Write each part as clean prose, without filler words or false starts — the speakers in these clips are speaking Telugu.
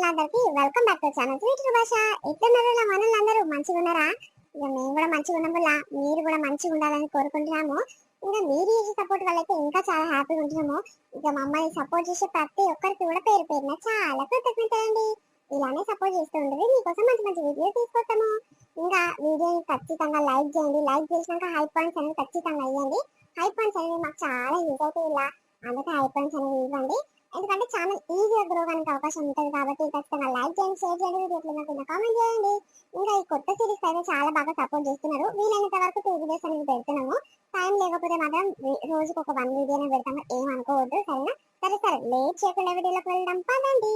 మిత్రులందరికీ welcome back to channel sweet భాష. ఎట్లున్నారు నా మనలందరూ మంచిగా ఉన్నారా? ఇక మేము కూడా మంచిగా ఉన్నాం వల్ల మీరు కూడా మంచిగా ఉండాలని కోరుకుంటున్నాము. ఇంకా మీరు చేసే సపోర్ట్ వల్ల అయితే ఇంకా చాలా హ్యాపీగా ఉంటున్నాము. ఇక మమ్మల్ని సపోర్ట్ చేసే ప్రతి ఒక్కరికి కూడా పేరు పేరున చాలా కృతజ్ఞత అండి. ఇలానే సపోర్ట్ చేస్తూ ఉంటుంది మీకోసం మంచి మంచి వీడియో తీసుకొస్తాము. ఇంకా వీడియోని ఖచ్చితంగా లైక్ చేయండి. లైక్ చేసినాక హై పాయింట్స్ అనేది ఖచ్చితంగా ఇవ్వండి. హై పాయింట్స్ అనేది మాకు చాలా యూజ్ అవుతాయి. ఇలా అందుకే హై పాయింట్స్ అనేది ఇవ్వండి. ఎందుకంటే ఛానల్ ఈజీగా గ్రో కానికి అవకాశం ఉంటుంది కాబట్టి ఖచ్చితంగా లైక్ చేయండి, షేర్ చేయండి, వీడియో కింద కామెంట్ చేయండి. ఇంకా ఈ కొత్త సిరీస్ అయితే చాలా బాగా సపోర్ట్ చేస్తున్నారు. వీలైనంత వరకు 2 వీడియోస్ అనేది పెడుతున్నాము. టైం లేకపోతే మాత్రం రోజుకి ఒక 1 వీడియోనే పెడతాము. ఏమనుకోవద్దు సరేనా? సరే లేట్ చేయకుండా వీడియోలోకి వెళ్దాం పదండి.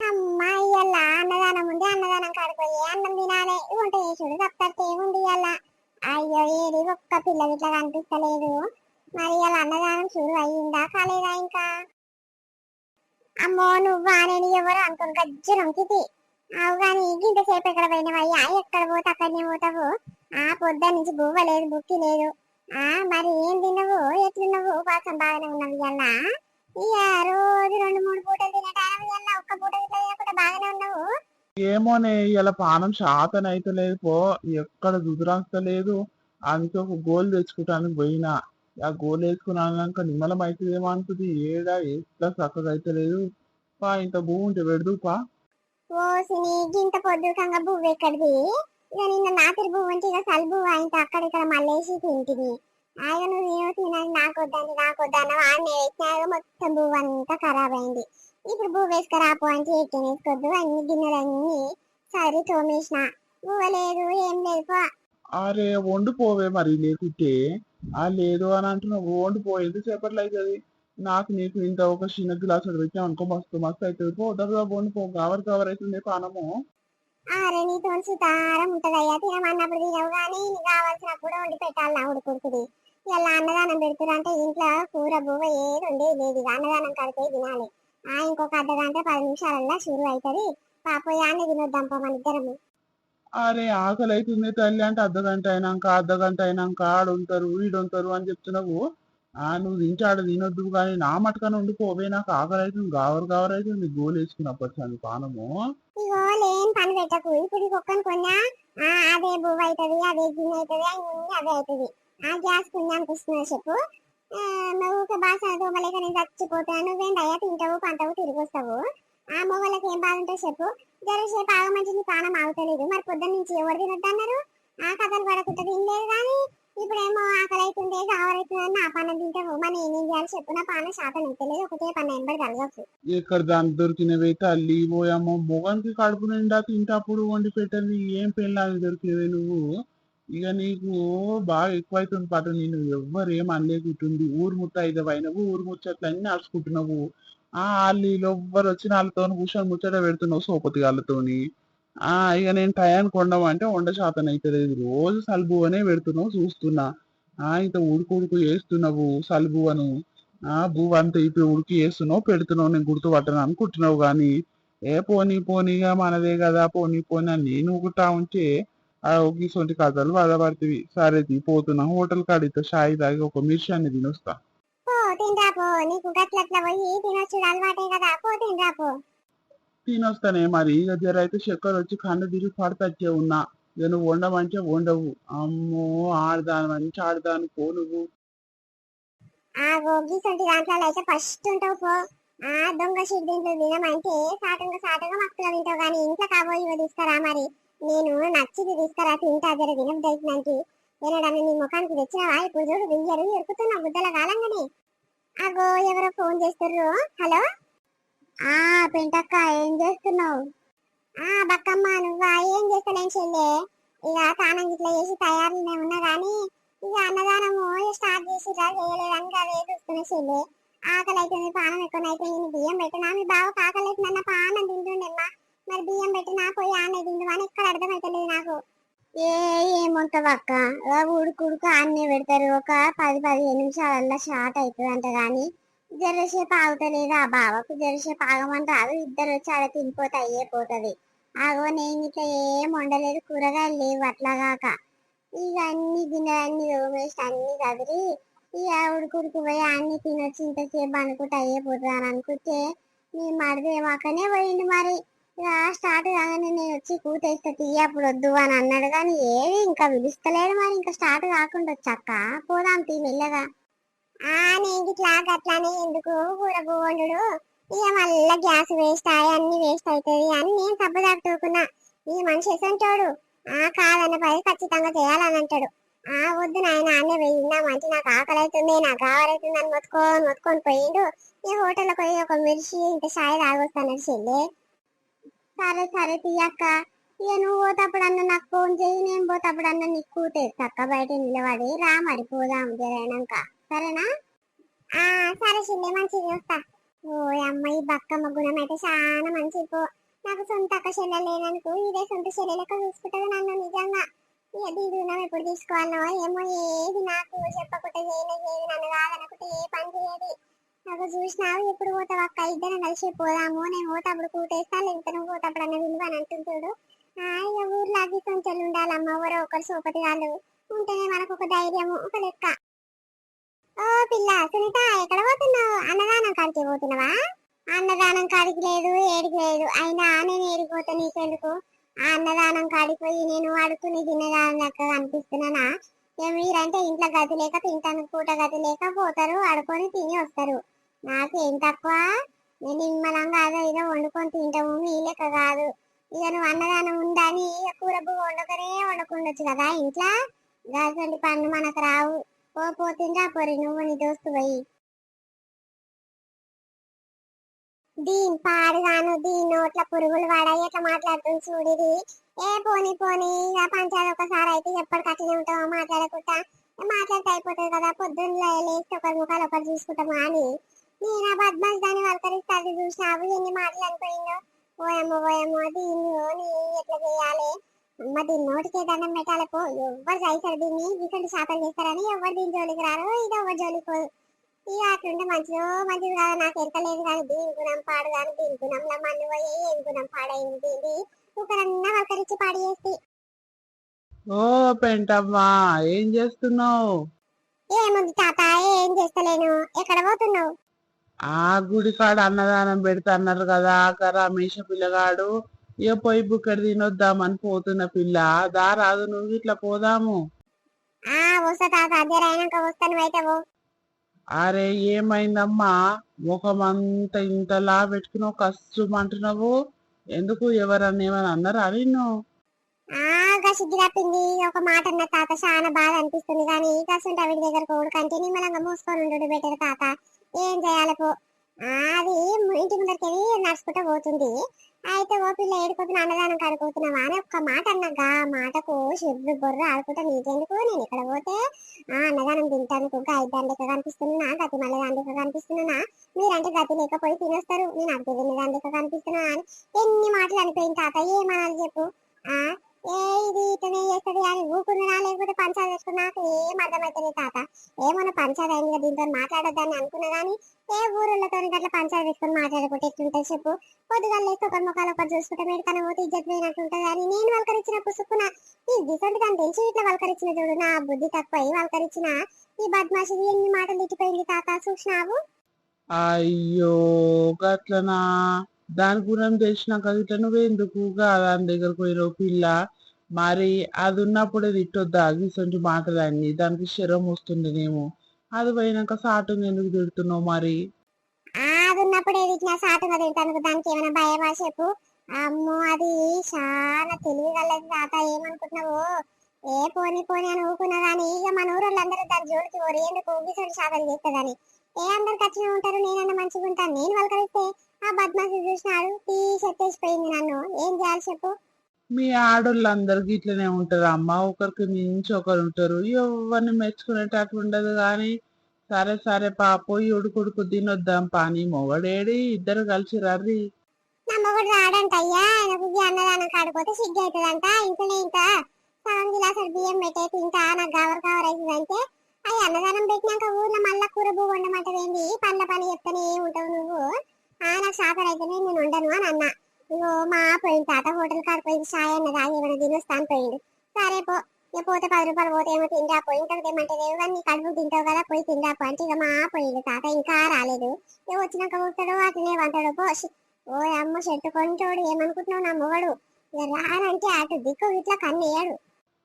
అమ్మాయి అలా అన్నదానం ఉంది, అన్నదానం కాడిపోయి అన్నం తినాలి, వంట చేసుడు తప్పతే ఏముంది అలా. అయ్యో ఏది ఒక్క పిల్ల ఇట్లా కనిపిస్తలేదు. మరి అలా అన్నదానం షురు అయ్యిందా కాలేదా ఇంకా? అమ్మో నువ్వా నేను ఎవరు అనుకుని గజ్జరం కిటి. అవు కానీ ఇంతసేపు ఎక్కడ పోయినవయ్యా? ఎక్కడ పోతే అక్కడనే పోతావు. పొద్దు నుంచి బువ్వ లేదు, బుక్కి లేదు. మరి ఏం తిన్నావు, ఎట్లున్నావు? పాసం బాగానే ఉన్నావు ఇయ్యాల. ఇక రోజు 2-3 పూటలు తినటాను ఇయ్యాల. ఒక్క పూట ఇట్లా తినకుండా బాగానే ఉన్నావు. ఏమోనే ఇలా పానం శాతం అయితే లేదు పో, ఎక్కడ దుదురాస్తలేదు. అందుకే ఒక గోల్ తెచ్చుకుంటానికి పోయినా. ఆ గోల్ వేసుకున్నాక నిమ్మలం అవుతుందేమో అనుకుంది. ఏడా ఎట్లా చక్కగా అయితే లేదు. పా ఇంత భూమి ఉంటే పెడదుపా. ఓ సినీ గింత పొద్దుకంగా బువ్వ ఎక్కడిది? ఇక నిన్న నాతిరి బువ్వ అంటే ఇక సల్ బువ్వ అయితే అక్కడిక్కడ మళ్ళేసి తింటిది. ఆయన నువ్వు ఏమో తినాలి, నాకొద్దాను ఆడనే వేసినాక మొత్తం బువ్వ అంతా ఖరాబ్ అయింది. ఇప్పుడు బువ్వ వేసుకురాపు అంటే ఎక్కి వేసుకోవద్దు. అన్ని గిన్నెలన్నీ సరి తోమేసిన. బువ్వ లేదు ఏం లేదు పో. అరే వండిపోవే మరి లేకుంటే. లేదు అని అంటున్నావు, వండిపో. ఎంతసేపట్లో అవుతుంది? నాకు నీకు ఇంత ఒక చిన్న గ్లాస్ పెట్టాం అనుకో, మస్తు మస్తు అవుతుంది. పో దగ్గర వండిపో. కవర్ అవుతుంది పానము. అరే నీతో సుతారం ఉంటదయ్యా. తినమన్నప్పుడు తినవు కానీ నీకు కావాల్సినప్పుడు వండి పెట్టాలి నా ఉడుకుడుకుది. ఇలా అన్నదానం పెడుతురంటే ఇంట్లో కూర బువ్వ ఏది ఉండేది లేదు. ఇక అన్నదానం కడితే తినాలి. ఇంకొక అర్ధగంట 10 నిమిషాలల్లా షురు అవుతుంది. పాపోయి అన్నీ తినొద్దాం మన ఇద్దరము. అరే ఆకలి అవుతుంది తల్లి అంటే అర్ధగంట అయినాక ఆడుంటారు వీడుంటారు అని చెప్తున్నావు. నువ్వు తింటే ఆడ తినొద్దు కానీ నా మటకన ఉండిపోవే. నాకు ఆకలి అవుతుంది, గావరు అవుతుంది. గోలు వేసుకున్నప్పటి అని పానము. ఇగో లేని పని పెట్టకు. ఇప్పుడు కుక్కను కొన్నా అదే బువ్వ అవుతుంది, అదే గిన్నె అవుతుంది, అన్ని అదే అవుతుంది. గ్యాస్ కొన్నా అనిపిస్తున్నా చెప్పు. నువ్వు బాసన దోమలేక నేను చచ్చిపోతాను. నువ్వేందయ్యా తింటావు పంటవు తిరిగి వస్తావు. మొగలకి ఏం బాధ ఉంటుంది చెప్పు. జరసేపు ఆగమంచి నీ పానం ఆగుతలేదు. మరి పొద్దున్న నుంచి ఎవరు తినొద్దు అన్నారు? కథలు పడకుండా తినలేదు కానీ ఇప్పుడేమో ఆకలి అవుతుంది కావాలవుతుంది నా పానం తింటావు. మరి నేనేం చేయాలి చెప్పు? నా పానం శాతం ఎత్తలేదు. ఒకటే పని ఎంబడి కలగచ్చు. ఎక్కడ దానికి దొరికినవే తల్లి పోయమ్మ. మొగనికి కడుపు నిండా తింటప్పుడు వండి పెట్టని ఏం పెళ్ళాలి దొరికినవే నువ్వు. ఇక నీకు బాగా ఎక్కువైతుంది పాటు. నేను ఎవ్వరు ఏం అనలేకుంటుంది. ఊరు ముట్ట అయినవు, ఊరు ముచ్చట్లన్నీ నడుచుకుంటున్నావు. వాళ్ళు ఎవ్వరు వచ్చి వాళ్ళతో కూర్చొని ముచ్చట పెడుతున్నావు సోపతి వాళ్ళతోని. ఇక నేను టయానికి వండమంటే వండ శాతం అయితే లేదు. రోజు సల్బువనే పెడుతున్నావు చూస్తున్నా. ఇంత ఉడుకు వేస్తున్నావు సల్బువను. బువ్వ అంతా ఇప్పుడు ఉడికి వేస్తున్నావు పెడుతున్నావు. నేను గుర్తుపట్టను అనుకుంటున్నావు కానీ పోనీగా మనదే కదా పోనీ అని నేను ఊగుతా ఉంటే గీసొంటి కథలు బాధపడుతుంది. సరే పోతున్నా హోటల్ కాడితో షాయి తాగి ఒక మిర్షాన్ని తినొస్తా. తినొస్తానే మరి. ఇక జర అయితే చక్కెర వచ్చి కన్ను తిరిగి పడతచ్చే ఉన్నా. ఇక నువ్వు వండమంటే వండవు. అమ్మో ఆడదాను మంచి ఆడదాను పో నువ్వు. దాంట్లో అయితే ఫస్ట్ ఉంటావు పో. దొంగ షీట్ దీంట్లో తినమంటే సాటంగా మక్కులు తింటావు కానీ ఇంట్లో కాబోయే తీసుకురా. మరి నేను నచ్చింది తీసుకురా తింటా. జర తినం తెలిసినంటి తినడాన్ని నీ ముఖానికి తెచ్చినావా? ఇప్పుడు చూడు వెయ్యరు ఎరుకుతున్నా గుద్దల కాలంగానే. ఎవరో ఫోన్ చేస్తుర్రు. హలో పెంటక్క ఏం చేస్తున్నావు? బక్కమ్మ నువ్వా? ఏం చేస్తలేం చెల్లె. ఇక తానం ఇట్లా చేసి తయారునే ఉన్నా గానీ ఇక అన్నదానము స్టార్ట్ చేసిరా చేయలేదని అదే చూస్తున్నా చెల్లె. ఆకలి అవుతుంది, పానం ఎక్కువ అయిపోయింది. బియ్యం పెట్టినా మీ బావకు ఆకలి అవుతుందన్న పానం తింటుండేమ్మా. మరి బియ్యం పెట్టినా పోయి ఆనే తిండు అని ఇక్కడ అర్థమైతలేదు నాకు. ఏముంటావు అక్క, ఉడుకు అన్నీ పెడతారు. ఒక 10-15 నిమిషాలల్లో షార్ట్ అవుతుంది అంట గానీ జరసేపు ఆగుతలేదు. ఆ బావకు జరసేపు ఆగమంటారు. ఇద్దరు వచ్చి ఆడ తినిపోతే అయ్యేపోతుంది. నేను ఇట్లా ఏం వండలేదు, కూరగాయలు లేవు అట్లాగాక. ఇక అన్ని గిన్నెలన్నీ తోమేసి అన్ని చదిరి ఇక ఉడుకుడుకు పోయి అన్ని తినొచ్చి ఇంతసేపు అనుకుంటే అయ్యేపోతుంది అని అనుకుంటే మీ మరిది ఏమాకనే పోయింది. మరి ఇక స్టార్ట్ కాగానే నేను వచ్చి కూతేస్తే తీయ అప్పుడు వద్దు అని అన్నాడు, కానీ ఏది ఇంకా పిలుస్తలేడు. మరి ఇంకా స్టార్ట్ కాకుండా వచ్చాక పోదాం తీ మెల్లగా. నేను ఇట్లా గట్లానే ఎందుకు కూర వండుడు, ఇక మళ్ళా గ్యాస్ వేస్ట్ అయ్యి అన్ని వేస్ట్ అవుతుంది అని నేను తప్పుదాటుకున్నా. ఈ మనిషి ఎసంటాడు, కాదన్న పని ఖచ్చితంగా చేయాలని అంటాడు. వద్దు నాయన అన్నే పోయిందా మంచి, నాకు ఆకలి అవుతుంది, నాకు కావాలవుతుంది అని మొత్తుకొని పోయిండు. ఈ హోటల్కి పోయి ఒక మిర్చి ఇంత షాయి తాగొస్తాను చెల్లి. సరే సరే తీయక్క, ఇక నువ్వు పోతప్పుడన్నా నాకు ఫోన్ చేయి, నేను పోతప్పుడన్నా నీకు కూతేస్తా బయట నిలబడి రా, మరి పోదాం జరైనాక, సరేనా? సరే చెల్లి, మంచిది వస్తా. ఓ అమ్మాయి బక్కమ్మ గుణం అయితే చాలా మంచిది పో. నాకు సొంత అక్క చెల్లె లేననుకో, ఇదే సొంత చెల్లె లెక్క చూసుకుంటది నన్ను నిజంగా. ఇక దీని రుణం ఎప్పుడు తీసుకోవాలో ఏమో, ఏది నాకు చెప్పకుండా చేయలేదు, నన్ను కాదనుకుంటే ఏ పని చేయదు. నాకు చూసినావు ఎప్పుడు పోతావు అక్క, ఇద్దరం కలిసి పోదాము, నేను పోతప్పుడు కూటేస్తా, లేకపోతే నువ్వు పోతప్పుడు అన్న విలువ అని అంటుంటాడు. ఇక ఊర్లో అది కొంచెం ఉండాలమ్మ, ఎవరో ఒకరు సోపతి వాళ్ళు ఉంటేనే మనకు ఒక ధైర్యము, ఒక లెక్క. ఓ పిల్ల సునీత, ఎక్కడ పోతున్నావు? అన్నదానం కాడికి పోతున్నావా? అన్నదానం కాడికి లేదు, ఏడికి లేదు. అయినా నేను ఏడిపోతా నీకెందుకు? ఆ అన్నదానం కాడికి పోయి నేను అడుక్కుని తిన్నదానం లెక్క అనిపిస్తున్నానా? మీరంటే ఇంట్లో గది లేక తింటాను, పూట గది లేక పోతారు, ఆడుకొని తిని వస్తారు. నాకు ఏం తక్కువ? నేను నిమ్మలంగా అదో ఇదో వండుకొని తింటాము, మీ లెక్క కాదు. ఇక నువ్వు అన్నదానం ఉందని కూర వండుకనే వండుకుండొచ్చు కదా ఇంట్లో. గాజుండి పన్ను మనకు రావు. పోతుందా పోరి, నువ్వు నీ దోస్తు పోయి. దీని పాడుగాను, దీని నోట్ల పురుగులు వాడాయి ఎట్లా మాట్లాడుతుంది చూడిది. పోనీ పోనీ, ఇక పంచాయతీ ఒకసారి అయితే ఎప్పటికి అట్లనే ఉంటామో మాట్లాడకుండా. మాట్లాడితే అయిపోతుంది కదా, పొద్దున్న లేస్తే ఒకరి ముఖాలు ఒకరు చూసుకుంటామా అని. నేను ఆ బద్మాస్ దాన్ని వలకరిస్తే అది చూసినావు ఎన్ని మాటలు అనిపోయిందో. ఓయమ్మో దీన్ని ఎట్లా చేయాలి అమ్మ, దీని నోటికి దండం పెట్టాలి పో. ఎవరు చేస్తారు దీన్ని, ఇటువంటి శాతం చేస్తారని ఎవరు దీని జోలికి రారో, ఇది ఎవరు జోలికి పోదు. ఇక అట్లుంటే మంచిది కదా, నాకు ఎరకలేదు కానీ దీని గుణం పాడు కానీ, దీని గుణంలో మన్ను పోయి ఏం గుణం పాడైంది దీన్ని, ఒకరన్నా వలకరించి పాడు చేసి. ఓ పెంటమ్మా, ఏం చేస్తున్నావు? ఏముంది తాత, ఏం చేస్తలేను. ఎక్కడ పోతున్నావు? ఆ గుడి కాడ అన్నదానం పెడతా అన్నారు కదా, రమేష్ పిల్లగాడు ఏ పోయి బుక్కడి తినొద్దామని పోతున్న పిల్ల. దా రాదు, నువ్వు ఇట్లా పోదాము. వస్తా తాత, అద్దెరైనాక వస్తాను అయితే. అరే ఏమైందమ్మా, ముఖమంతా ఇంతలా పెట్టుకున్నావు, కష్టమంటున్నావు ఎందుకు? ఎవరన్నా ఏమని అన్నారా నిన్ను? సిగ్గు తప్పింది. ఒక మాట అన్న తాత, చాలా బాధ అనిపిస్తుంది. కానీ కసుంటే వీడి దగ్గర కోడు కంటే నిమ్మలంగా మూసుకొని ఉండడు బెటర్ తాత. ఏం చేయాలి పో. అది ఇంటి ముందరికి నడుచుకుంటూ పోతుంది. అయితే ఓ పిల్ల ఏడుకోతున్నా, అన్నదానం కడుకోతున్నావా అని ఒక్క మాట అన్నగా, మాటకు షిర్రు బొర్ర ఆడుకుంటా నీకెందుకు, నేను ఇక్కడ పోతే అన్నదానం తింటాను, గాయదాని లెక్క కనిపిస్తున్నా, గతి మళ్ళీ దాని లెక్క కనిపిస్తున్నా, మీరంటే గతి లేకపోయి తినేస్తారు, నేను అడిగి తినే దాని లెక్క కనిపిస్తున్నా అని ఎన్ని మాటలు అనిపోయింది తాత. ఏమనాలి చెప్పు? ఇది ఇతనే చేస్తుంది అని ఊకున్నా, లేకపోతే పంచాయతీ పెట్టుకున్నా, నాకు ఏం అర్థమవుతుంది తాత. ఏమన్నా పంచాయతీ అయిందిగా, దీంతో మాట్లాడొద్దని అనుకున్నా కానీ ఏ ఊరులతో గట్లా పంచాయతీ పెట్టుకుని మాట్లాడుకుంటే ఎట్లుంటుంది చెప్పు? పొద్దుగా లేస్తే ఒకరి ముఖాలు ఒకరు చూసుకుంటే మేడికన్నా పోతే ఇజ్జత్ పోయినట్టుంటుంది అని నేను వలకరించిన పుసుకున్న ఈ దిసంటి దాన్ని తెలిసి ఇట్లా వలకరించిన చూడు, నా బుద్ధి తక్కువ వలకరించిన ఈ బద్మాషి ఎన్ని మాటలు తిట్టిపోయింది తాత, చూసినావు? అయ్యో గట్లనా? దాని గురించి తెలిసినాక ఇట్లా నువ్వెందుకు దాని దగ్గరకు పోయినావు పిల్ల? మరి అది ఉన్నప్పుడే తిట్టొద్దా ఇటువంటి మాటలన్నీ? దానికి శరం వస్తుండేనేమో. అది పోయినాక సాటుని ఎందుకు తిడుతున్నావు మరి? అది ఉన్నప్పుడు ఏది సాటుగా తింటాను, దానికి ఏమైనా భయమా చెప్పు? అమ్మో, అది చాలా తెలివిగలది తాత. ఏమనుకుంటున్నావు? పోనీ పోనీ అని ఊకున్నా కానీ ఇక మన ఊరోళ్ళందరూ దాని జోడికి ఓరి ఎందుకు ఊగిసోడి శాతం చేస్తుందని అందరికి వచ్చినా ఉంటారు. నేనన్నా మంచిగా ఉంటాను, నేను వలకరిస్తే ఆ బద్మాసి చూసినాడు తీ చెత్తేసిపోయింది నన్ను. ఏం చేయాలి చెప్పు? మీ ఆడోళ్ళందరికి ఇట్లనే ఉంటారు అమ్మ, ఒకరికి మించి ఒకరు ఉంటారు, ఎవరిని మెచ్చుకునేటట్టు ఉండదు. కానీ సరే సరే పోయి ఉడుకుడుకు తినొద్దాం పాని. మొగడేడి, ఇద్దరు కలిసి రర్రి. నా మొగుడు రాడంట అయ్యా, ఆయనకు అన్నదానం కాడిపోతే సిగ్గు అవుతుందంట. ఇంట్లో ఇంకా సగం గిలాసులు బియ్యం పెట్టే తింటా, నాకు కవర్ అవుతుందంటే అవి అన్నదానం పెట్టినాక ఊర్లో మళ్ళా కూర బువ్వ వండమంటదేంది? పండ్ల పని చెప్తానే ఉంటావు నువ్వు. నాకు శాతం అయితేనే నేను ఉండను అని అన్నా. ఇగో మా పోయింది తాత, హోటల్ కాడిపోయింది, సాయి అన్న దాగి ఏమైనా తినొస్తాను పోయిండు. సరే పో, ఇక పోతే 10 రూపాయలు పోతే ఏమో తింటా పోయి, ఇంతకు తెమ్మంటే లేవు కానీ నీ కడుపు తింటావు కదా, పోయి తింటా పో అంటే ఇక మా పోయిండు తాత, ఇంకా రాలేదు. ఇక వచ్చినాక పోతాడో అట్లనే వంటాడో పో. ఓ అమ్మ చెట్టు కొంటోడు ఏమనుకుంటున్నావు నా మొగడు ఇక రానంటే అటు దిక్కు ఇట్లా కన్నేయాడు.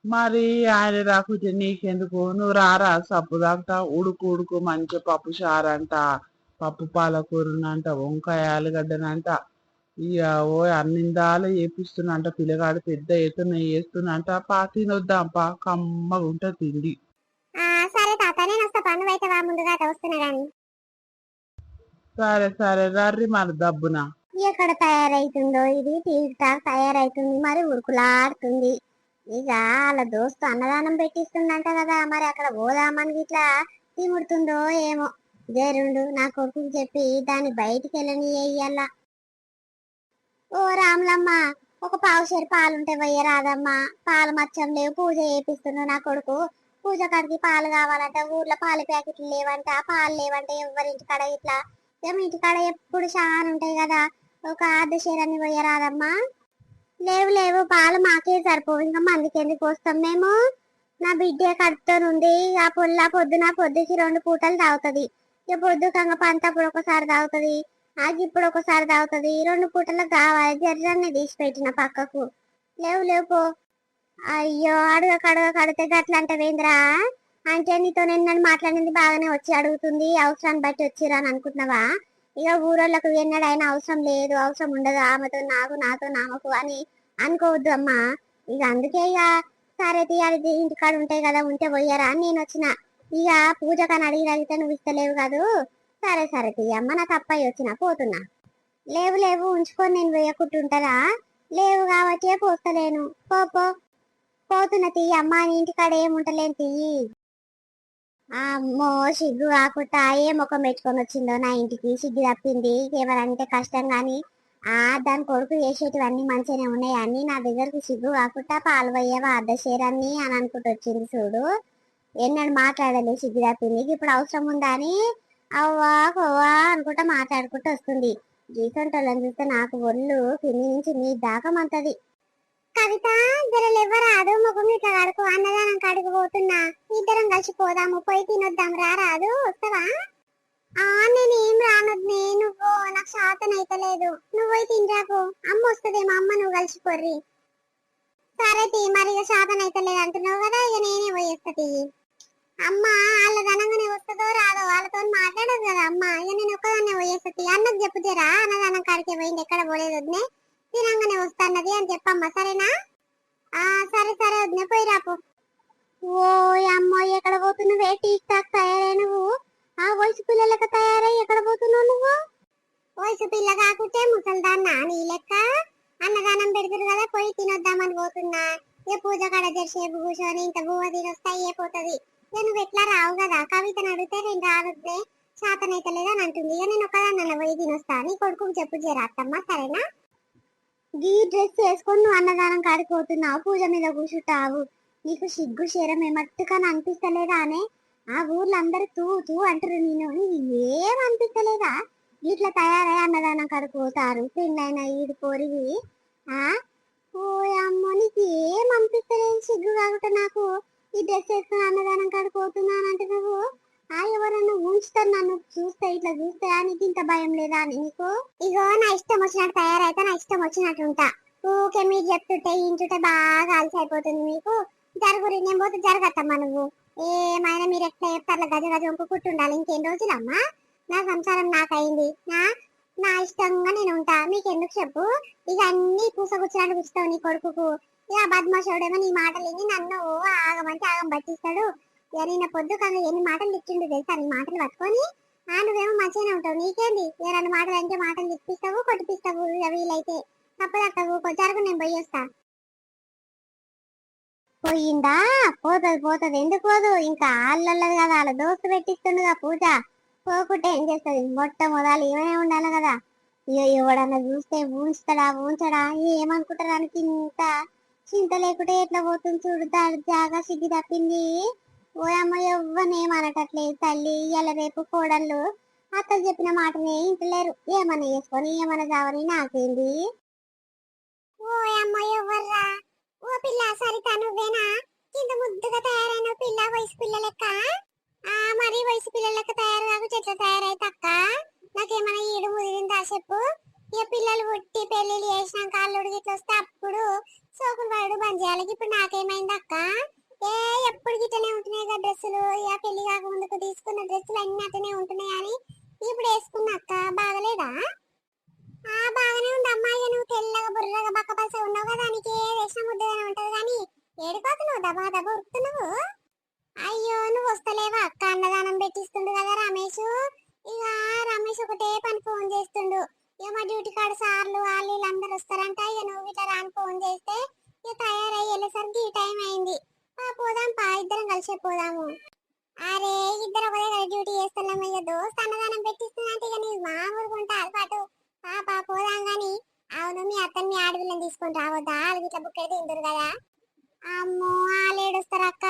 మరి ఆయన రాకుంటే నీకెందుకు, నువ్వు రారా సప్పు దాకా ఉడుకు ఉడుకు మంచి పప్పు చారంట, పప్పు పాలకూరనంట, వంకాయ ఆలుగడ్డనంట, ఇక ఓ అన్నిందాలు చేపిస్తున్నంట, పిల్లగాడు పెద్ద ఎత్తున చేస్తున్నంట, తినొద్దాం పా కమ్మగా ఉంటుంది తిండి. ఆ సరే తాత నేను వస్తా పన్ను అయితే వా ముందుగా వస్తున్నా గాని. సరే సరే రర్రి మన దబ్బున. ఎక్కడ తయారైతుందో ఇది టీక్ టాక్ తయారైతుంది మరి ఉరుకులాడుతుంది. ఇక వాళ్ళ దోస్తు అన్నదానం పెట్టిస్తుందంట కదా మరి అక్కడ పోదామని ఇట్లా తిముడుతుందో ఏమో. జరుండు నా కొడుకుకి చెప్పి దాన్ని బయటికి వెళ్ళని వెయ్యాల. ఓ రాములమ్మ ఒక పావుసేరు పాలుంటే వెయ్యరాదమ్మా, పాలు మచ్చం లేవు పూజ చేపిస్తున్నావు నా కొడుకు. పూజ కాడికి పాలు కావాలంట, ఊర్లో పాల ప్యాకెట్లు లేవంట, పాలు లేవంటే ఎవరింటి కాడ ఇట్లా ఏమి ఇంటికాడ ఎప్పుడు చాలా ఉంటాయి కదా, ఒక అర్ధ షేరాన్ని వెయ్యరాదమ్మా. లేవు లేవు పాలు మాకే సరిపోవు, ఇంకా మందికి ఎందుకు వస్తాం మేము. నా బిడ్డ కడుపుతోనుంది, ఆ పొద్దున పొద్దుకి 2 పూటలు తాగుతుంది, ఇక పొద్దు కంగ పంతప్పుడు ఒకసారి తాగుతుంది, ఆగి ఇప్పుడు ఒకసారి తాగుతుంది, 2 పూటలకు కావాలి. జర్రాన్ని తీసి పెట్టిన పక్కకు. లేవు లేవు పో. అయ్యో అడగ గట్ల అంటే వేంద్రా, అంటే నీతో నిన్న మాట్లాడింది బాగానే వచ్చి అడుగుతుంది, అవసరాన్ని బట్టి వచ్చిరా అని అనుకుంటున్నావా? ఇక ఊరోళ్ళకు ఎన్నడైనా అవసరం లేదు, అవసరం ఉండదు ఆమెతో నాకు నాతో నామకు అని అనుకోవద్దు అమ్మా. ఇక అందుకే ఇక సరే తీయాలి ఇంటికాడ ఉంటాయి కదా, ఉంటే పోయారా అని నేను వచ్చిన. ఇక పూజ కానీ అడిగితే నువ్వు ఇస్తలేవు కాదు. సరే సరే తీయమ్మ, నాకు అప్పాయి వచ్చిన పోతున్నా. లేవు లేవు ఉంచుకొని నేను వేయకుంటుంటారా, లేవు కాబట్టే పోస్తలేను. పో పోతున్న తీయమ్మ, నీ ఇంటికాడ ఏముంటలేను తీయి. అమ్మో సిగ్గు కాకుండా ఏ ముఖం పెట్టుకొని వచ్చిందో నా ఇంటికి, సిగ్గు తప్పింది. ఎవరంటే కష్టం గాని దాని కొడుకు చేసేటివన్నీ మంచిగానే ఉన్నాయి అన్ని నా దగ్గరకు సిగ్గు కాకుండా పాలు పోయేవా అర్ధ షేరాన్ని అని అనుకుంటూ వచ్చింది చూడు. ఎన్నడు మాట్లాడలేదు సిగ్గు తప్పింది, ఇప్పుడు అవసరం ఉందా అని అవ్వా కొవ్వా అనుకుంటా మాట్లాడుకుంటూ వస్తుంది. గీసంటోళ్ళని చూస్తే నాకు ఒళ్ళు కింది నుంచి మీ దాకా మంతది. కవిత జరలెవ్వరాదు, ముఖం ఇట్లా కడుకు, అన్నదానం కడుగు పోతున్నా, ఇద్దరం కలిసి పోదాము, పోయి తినొద్దాం రారాదు, వస్తావా? నేనేం రానొద్దునే, నువ్వు నాకు శాతం అయితలేదు, నువ్వు పోయి తినరాకు, అమ్మ వస్తుందేమో, అమ్మ నువ్వు కలిసిపోర్రి. సరే తీ మరి, ఇక శాతం అయితలేదు అంటున్నావు కదా, ఇక నేనే పోయేస్తా తీయి. అమ్మ వాళ్ళ ధనంగానే వస్తుందో రాదో వాళ్ళతో మాట్లాడదు కదా అమ్మ, ఇక నేను ఒక్కదాన్నే పోయేస్తా తీ. అన్నకు చెప్పుతారా అన్నదానం కాడికే పోయింది, ఎక్కడ పోలేదు వద్దునే, తినంగానే వస్తాన్నది అని చెప్పమ్మా సరేనా? సరే సరే వద్దునే పోయి రాపు. ఓ అమ్మో ఎక్కడ పోతున్నావే, టీక్ టాక్ తయారై నువ్వు, ఆ వయసు పిల్లలకి తయారై ఎక్కడ పోతున్నావు నువ్వు? వయసు పిల్ల కాకుంటే ముసల్దాన్నా నీ లెక్క, అన్నదానం పెడతారు కదా పోయి తినొద్దామని పోతున్నా. ఇక పూజ కాడ జరిసేపు కూర్చొని ఇంత బువ్వ తినొస్తా అయిపోతుంది. ఇక నువ్వు ఎట్లా రావు కదా, కవితను అడిగితే నేను రావద్దే శాతనైతే లేదని అంటుంది. ఇక నేను ఒకదాన్ని పోయి తినొస్తా, నీ కొడుకుని చెప్పు చేరా అత్తమ్మ సరేనా? గీ డ్రెస్ వేసుకొని నువ్వు అన్నదానం కాడిపోతున్నావు, పూజ మీద కూర్చుంటావు, నీకు సిగ్గు శరం ఏమట్టుకని అనిపిస్తలేదా అనే? ఆ ఊర్లో అందరు తూ తూ అంటారు, నేను ఏం అనిపిస్తలేదా? ఇట్లా తయారై అన్నదానం కాడిపోతారు పెళ్ళైనా ఈడు పోరివి. ఓ అమ్మో నీకు ఏం అనిపిస్తలేదు సిగ్గు కాకుండా నాకు, ఈ డ్రెస్ వేసుకుని అన్నదానం కాడిపోతున్నాను అంటే నువ్వు ఎవరన్నా ఉంచుతారు నన్ను చూస్తే, ఇట్లా చూస్తే నీకు ఇంత భయం లేదా అని నీకు? ఇగో నా ఇష్టం వచ్చినట్టు తయారైతే నా ఇష్టం వచ్చినట్టు ఉంటా, ఊకే మీరు చెప్తుంటే ఇంటుంటే బాగా అలసి అయిపోతుంది మీకు. జరుగురి నేను పోతే జరగత్తమ్మా, నువ్వు ఏమైనా మీరు ఎట్లా చెప్తారు గజ గజ వంపుకుంటుండాలి. ఇంకెన్ని రోజులమ్మా నా సంసారం నాకైంది, నా ఇష్టంగా నేను ఉంటా, మీకెందుకు చెప్పు. ఇక అన్ని పూసగుచ్చినట్టు కూర్చుతావు నీ కొడుకుకు. ఇక బద్మాషోడేమో నీ మాటలు విని నన్ను ఆగమంటే ఆగం పట్టిస్తాడు. ఇక నిన్న పొద్దు కన్నా ఎన్ని మాటలు తిట్టిండు తెలుసా, నీ మాటలు పట్టుకొని. నువ్వేమో మంచిగానే ఉంటావు, నీకేంది ఏ 2 మాటలు అంటే మాటలు తిప్పిస్తావు కొట్టిపిస్తావు, వీలైతే తప్పదట్టవు జరుగు నేను పోయేస్తా. పోయిందా? పోతది ఎందుకు పోదు, ఇంకా ఆళ్ళది కదా, వాళ్ళ దోస్తు పెట్టిస్తుండగా పూజ, పోకుంటే ఏం చేస్తుంది, మొట్టమొదలు ఏమైనా ఉండాలి కదా. ఇక ఎవడన్నా చూస్తే ఊంచడా ఏమనుకుంటారానికి ఇంత చింత లేకుంటే ఎట్లా పోతుంది చూడు, జాగా సిగ్గి తప్పింది. ఓయమ్మ ఎవ్వనేమనటట్లేదు తల్లి, ఇయ్యాల రేపు కోడళ్ళు అత్తలు చెప్పిన మాటనే ఇంటలేరు, ఏమన్నా చేసుకొని ఏమన్నా కావని నాకేంది. ఓయమ్మ ఎవర్రా? ఓ పిల్ల సరిత నువ్వేనా? ఇంత ముద్దుగా తయారైన పిల్ల, వయసు పిల్ల లెక్క. మరి వయసు పిల్ల లెక్క తయారు కాక చెట్ల తయారైతే అక్క, నాకేమైనా ఈడు ముదిరిందా చెప్పు. ఇక పిల్లలు పుట్టి పెళ్లిళ్ళు చేసినాక అల్లుడు గిట్ల వస్తే అప్పుడు సోకులు పడు బంద్ చేయాలి. ఇప్పుడు నాకేమైంది అక్క, ఏ ఎప్పుడు గిట్లనే ఉంటున్నాయి కదా డ్రెస్సులు, ఇక పెళ్లి కాక ముందుకు తీసుకున్న డ్రెస్సులు అన్ని అట్లనే ఉంటున్నాయి అని ఇప్పుడు వేసుకున్నా అక్క. బాగలేదా? బాగానే ఉంది అమ్మాయి. నువ్వు తెల్లగా బుర్రగా బక్క పలస ఉన్నావు కదా, నీకు ఏ వేసిన ముద్దగానే ఉంటది కానీ ఏడిపోతున్నావు, దబా దబా ఉరుకుతున్నావు. అయ్యో నువ్వు వస్తలేవా అక్క, అన్నదానం పెట్టిస్తుండు కదా రమేష్. ఇక రమేష్ ఒకటే పని ఫోన్ చేస్తుండు. ఇక మా డ్యూటీ కాడ సార్లు వాళ్ళు వీళ్ళందరూ వస్తారంట. ఇక నువ్వు ఇట్లా రాని ఫోన్ చేస్తే ఇక తయారయ్యి వెళ్ళేసరికి ఈ టైం అయింది. పోదాం పా, ఇద్దరం కలిసే పోదాము. అరే ఇద్దరు ఒకదే కదా డ్యూటీ చేస్తున్నాం. ఇక దోస్త్ అన్నదానం పెట్టిస్తుందంటే ఇక నీ మామూలుగా ఉంటారు పాటు. పాపా పోదాం గాని. అవును మీ అత్తని మీ ఆడపిల్లని తీసుకొని రావద్దా, వాళ్ళకి ఇట్లా బుక్ అయితే తింటారు కదా. అమ్మో వాళ్ళు ఏడుస్తారు అక్క,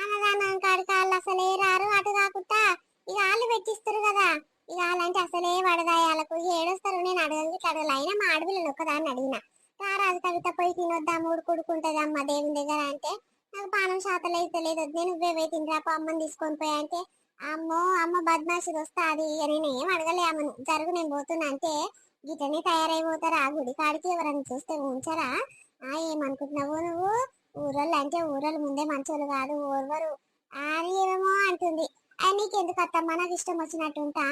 అన్నదానం కాడికి వాళ్ళు అసలే రారు. అటు కాకుండా ఇక వాళ్ళు పెట్టిస్తారు కదా, ఇక వాళ్ళంటే అసలే పడదాయి వాళ్ళకు, ఏడుస్తారు. నేను అడగదు ఇట్లా అడగలు, అయినా మా ఆడపిల్లని ఒక్కదాన్ని అడిగిన రారాజు కవిత పోయి తినొద్దాం ఉడుకుడుకుంటది అమ్మ దేవుని దగ్గర అంటే, నాకు పానం శాతలు అయితే లేదు, నేను నువ్వే తినరాపో అమ్మని తీసుకొని పోయి అంటే, అమ్మో అమ్మ బద్మాషి వస్తా అది. ఇక నేను ఏం అడగలే అమ్మను, జరుగు నేను పోతున్నా అంటే గిటనే తయారైపోతారా ఆ గుడి కాడికి, ఎవరైనా చూస్తే ఉంచరా? ఏమనుకుంటున్నావు నువ్వు, ఊరోళ్ళు అంటే ఊరోళ్ళు ముందే మంచోళ్ళు కాదు ఓర్వరు అని ఏమో అంటుంది. నీకు ఎందుకు అత్తమ్మ, నాకు ఇష్టం వచ్చినట్టు ఉంటా.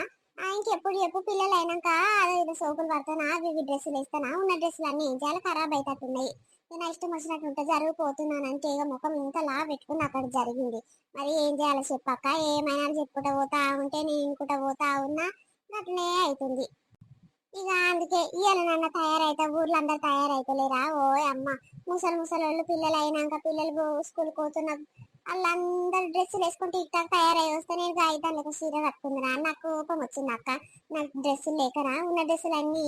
ఇంకెప్పుడు చెప్పు, పిల్లలు అయినాక అదో ఏదో సోకులు పడతానా, అవి డ్రెస్సులు వేస్తానా, ఉన్న డ్రెస్సులు అన్ని ఏం చేయాలి, ఖరాబ్ అవుతున్నాయి. నా ఇష్టం వచ్చినట్టు ఉంటే జరిగిపోతున్నానంటే ఇక ముఖం ఇంతలా పెట్టుకుని అక్కడ జరిగింది. మరి ఏం చేయాలో చెప్పాక, ఏమైనా చెప్పుకుంటా పోతా ఉంటే నేను ఇంకుట పోతా ఉన్నా, అట్లనే అవుతుంది. ఇక అందుకే ఇవాళ నన్న తయారైతే ఊర్లో అందరు తయారైతలేరా, ఓ అమ్మ ముసలి పిల్లలు అయినాక పిల్లలు స్కూల్ పోతున్న వాళ్ళందరూ డ్రెస్సులు వేసుకుంటే ఇట్లా తయారై వస్తే నేను కాగితాలు లేక చీర కట్టుకుందిరా, నాకు కోపం వచ్చింది అక్క. నాకు డ్రెస్సులు లేకరా, ఉన్న డ్రెస్సులు అన్ని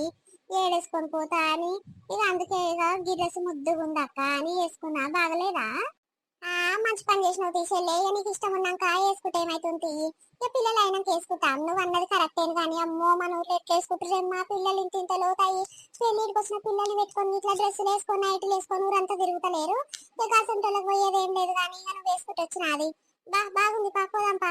ఏడేసుకొని పోతా అని ఇక అందుకే ఇక ఈ డ్రెస్ ముద్దుగా ఉంది అక్క అని వేసుకున్నా. బాగలేదా? మంచి పని చేసినావు తీసేలే, నీకు ఇష్టం ఉన్నాక వేసుకుంటే ఏమైతుంది. ఇక పిల్లలు అయినాక వేసుకుంటాం, నువ్వు అన్నది కరెక్టేను కానీ అమ్మో మన ఊర్లో ఎట్లా వేసుకుంటారు, మా పిల్లలు ఇంత లోతాయి పెళ్ళికి వచ్చిన పిల్లల్ని పెట్టుకొని ఇట్లా డ్రెస్సులు వేసుకొని నైట్లు వేసుకొని ఊరంతా తిరుగుతలేరు. ఇక కాసంటోళ్ళకి పోయేది ఏం లేదు కానీ ఇక నువ్వు వేసుకుంటూ వచ్చినది బాగుంది పోదాంపా.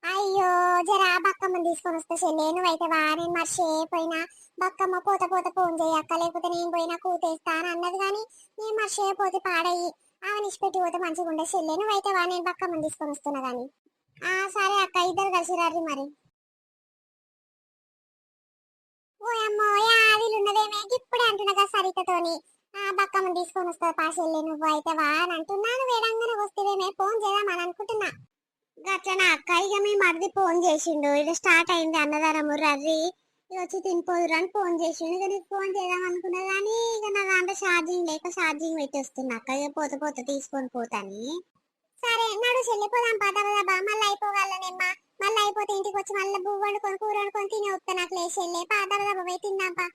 అయ్యో జరా బక్కమ్మని తీసుకొని వస్తే చెల్లే, నువ్వైతే వా, నేను మర్చిపోయినా. బక్కమ్మ పోత పోత ఫోన్ చేయక్క, లేకపోతే నేను పోయినా కూతేస్తా అని అన్నది కానీ నేను మర్చిపోతే పాడయ్యి ఆమె నిష్పెట్టి పోతే మంచిగా ఉండే. చెల్లె నువ్వైతే వా, నేను బక్కమ్మని తీసుకొని వస్తున్నా గాని. సరే అక్క, ఇద్దరు కలిసి రారి మరి. ఓయమ్మో వీళ్ళు ఉన్నదేమే ఇప్పుడే అంటున్నా కదా సరితతోని, బక్కమ్మని తీసుకొని వస్తా పా చెల్లె నువ్వు అయితే వా అని అంటున్నాను. వేడంగానే వస్తేవేమే ఫోన్ చేద్దామని అనుకుంటున్నా. గట్లనా అక్క, ఇక మీ మరిది ఫోన్ చేసిండు, ఇది స్టార్ట్ అయింది అన్నదానము రర్రి ఇక వచ్చి తినిపోదురు అని ఫోన్ చేసిండు. ఇక నీకు ఫోన్ చేద్దాం అనుకున్నా కానీ ఇక నా దాంట్లో ఛార్జింగ్ లేక ఛార్జింగ్ పెట్టి వస్తున్నా అక్క. ఇక పోత పోత తీసుకొని పోతాని. సరే నడు చెల్లిపోదాం పదవదబా, మళ్ళీ అయిపోగలనేమ్మా. మళ్ళీ అయిపోతే ఇంటికి వచ్చి మళ్ళీ బువ్వ వండుకొని కూర వండుకొని తిని వస్తా. నాకు లేచెల్లే పాదవదబా పోయి తిందాంపా.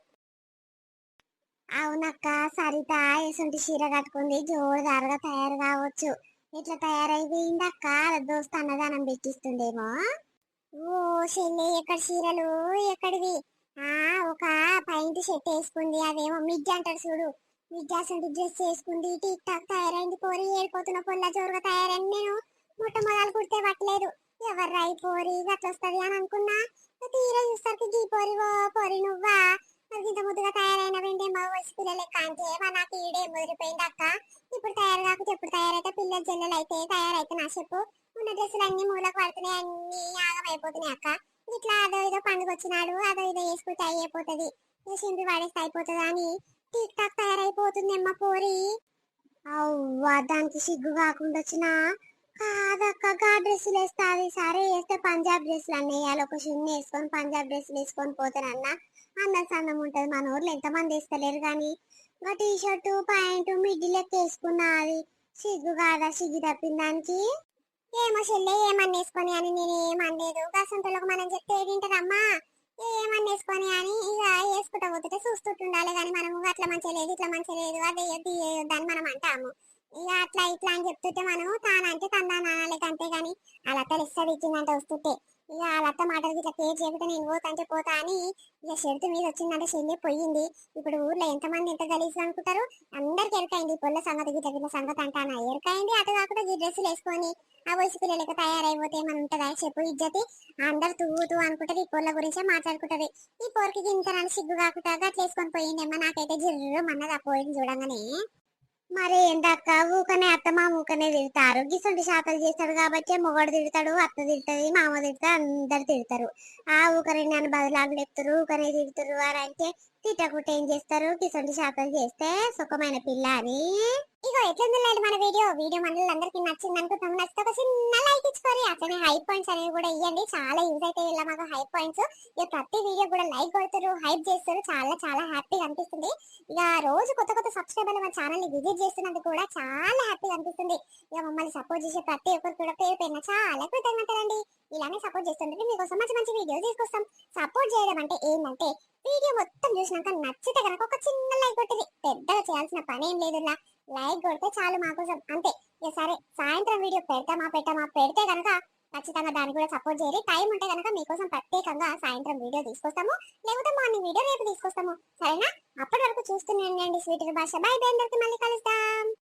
అవునక్క, సరిత ఎసుంటి చీర కట్టుకుంది, జోరుదారుగా తయారు కావచ్చు. ఇట్లా తయారైపోయిందక్క, దోస్త్ అన్నదానం పెట్టిస్తుండేమో. ఓ చెల్లి ఎక్కడ చీరలు ఎక్కడివి? ఒక పైంట్ షర్ట్ వేసుకుంది, అదేమో మిడ్జి అంటారు చూడు, మిడ్జాసంటి డ్రెస్ వేసుకుంది, టిక్ టాక్ తయారైంది. పోరి ఏడిపోతున్న పొల్ల జోరుగా తయారైంది. నేను మొట్టమొదలు కుడితే పట్టలేదు, ఎవరు అయిపోరి అట్లా వస్తుంది అని అనుకున్నా. తీరా చూసరికి గీ పోరి, ఓ పోరి నువ్వా, మరి ఇంత ముద్దుగా తయారైన వెంటే మా వయసు పిల్లలే కాంటే నాకు ఈడే ముదిరిపోయింది అక్క. ఇప్పుడు తయారు కాకపోతే ఎప్పుడు తయారైతే పిల్లల జల్లెలు అయితే తయారైతే నా చెప్పు. ఉన్న డ్రెస్సులు అన్ని మూలకు పడుతున్నాయి, అన్ని ఆగం అయిపోతున్నాయి అక్క. ఇట్లా అదో ఇదో పండుగ వచ్చినాడు అదో ఇదో వేసుకుంటే అయిపోతుంది, చింపి పడేస్తే అయిపోతుంది అని టిక్ టాక్ తయారైపోతుంది అమ్మ పోరి. అవ్వా దానికి సిగ్గు కాకుండా వచ్చిన కాదక్క, గా డ్రెస్సులు వేస్తావి సరే, వేస్తే పంజాబ్ డ్రెస్సులు అన్నీ వేయాలి. ఒక చిన్న వేసుకొని పంజాబ్ డ్రెస్సులు వేసుకొని పోతానన్నా అందం సందం ఉంటది. మన ఊర్లో ఎంతమంది వేస్తలేరు కానీ ఇంకా టీ షర్టు ప్యాంటు మిడ్డీ లెక్క వేసుకున్నా, అది సిగ్గు కాదా? సిగ్గు తప్పిన దానికి. ఏమో చెల్లె ఏమన్నా వేసుకొని అని నేను ఏమనలేదు, గసంతలకు మనం చెప్తే ఏంటమ్మా, ఏమన్నా వేసుకొని అని ఇక వేసుకుంటా పోతుంటే చూస్తుండాలి కానీ మనము అట్లా మంచిగా లేదు ఇట్లా మంచిగా లేదు అదే అని మనం అంటాము. ఇక అట్లా ఇట్లా అని చెప్తుంటే మనము తానంటే తందానాలే అంతే కానీ అలా తెలుస్తుంది ఇచ్చిందంటే వస్తుంటే. ఇక వాళ్ళ అత్త మాటలకి ఇట్లా కేర్ చేయకుండా నేను పోతా అంటే పోతా అని ఇక షెడ్త్ మీద వచ్చిందంటే చెల్లి పోయింది. ఇప్పుడు ఊర్లో ఎంతమంది ఎంత గలీజ్ అనుకుంటారు. అందరికి ఎరకైంది పొల్ల సంగతి గిట్ల గిట్ల సంగతి అంటానా ఎరకైంది. అటు కాకుండా ఈ డ్రెస్సులు వేసుకొని ఆ వయసు పిల్లలకి తయారైపోతే ఏమైనా ఉంటుందా చెప్పు ఇజ్జతి. అందరు తూ అనుకుంటది ఈ పొల్ల గురించే మాట్లాడుకుంటది. ఈ పొరకి ఇంత నన్ను సిగ్గు కాకుండా అట్లా వేసుకొని పోయిందేమో నాకైతే జిర్రు మన్నది ఆ పోయింది చూడంగానే. మరి ఏంటక్క ఊకనే అత్తమ్మ ఊకనే తిడతారు. గిసంటి శాతలు చేస్తాడు కాబట్టి మొగడు తిడతాడు, అత్త తిడుతుంది, మామ తిడతాడు, అందరు తిడతారు. ఆ ఊకనే నన్ను బదులాలు చెప్తారు, ఊకనే తిడతారు అని అంటే తిట్టకుంటే ఏం చేస్తారు. గిసంటి శాతలు చేస్తే సుఖమైన పిల్ల అని. ఇగో ఎట్లుంది మన వీడియో మనలందరికీ నచ్చింది అనుకుంటాం. నచ్చితే ఒక చిన్న లైక్ ఇచ్చుకోరి. అట్లనే హై పాయింట్స్ అనేవి కూడా ఇవ్వండి, చాలా యూజ్ అయితే ఇలా మాకు హై పాయింట్స్. ఇక ప్రతి వీడియో కూడా లైక్ కొడతారు, హైప్ చేస్తారు, చాలా చాలా హ్యాపీగా అనిపిస్తుంది. ఇక రోజు కొత్త కొత్త సబ్స్క్రైబర్లు మన ఛానల్ ని విజిట్ చేస్తున్నందుకు కూడా చాలా హ్యాపీగా అనిపిస్తుంది. ఇక మమ్మల్ని సపోర్ట్ చేసే ప్రతి ఒక్కరు కూడా పేరు పైన చాలా కృతజ్ఞతలండి. ఇలానే సపోర్ట్ చేస్తుంటే మీకోసం మంచి మంచి వీడియోస్ తీసుకొస్తాం. సపోర్ట్ చేయడం అంటే ఏంటంటే వీడియో మొత్తం చూసినాక నచ్చితే కనుక ఒక చిన్న లైక్ కొట్టేది, పెద్దగా చేయాల్సిన పని ఏం లేదు. లైక్ కొడితే చాలు మా కోసం అంతే. ఇక సరే సాయంత్రం వీడియో పెడితే కనుక ఖచ్చితంగా దాన్ని కూడా సపోర్ట్ చేయాలి. టైం ఉంటే కనుక మీకోసం ప్రత్యేకంగా సాయంత్రం వీడియో తీసుకొస్తాము, లేకపోతే మార్నింగ్ వీడియో రేపు తీసుకొస్తాము. సరేనా? అప్పటి వరకు చూస్తూనే ఉండండి స్వీటర్ భాష. బై బై, అందరికి మళ్ళీ కలుద్దాం.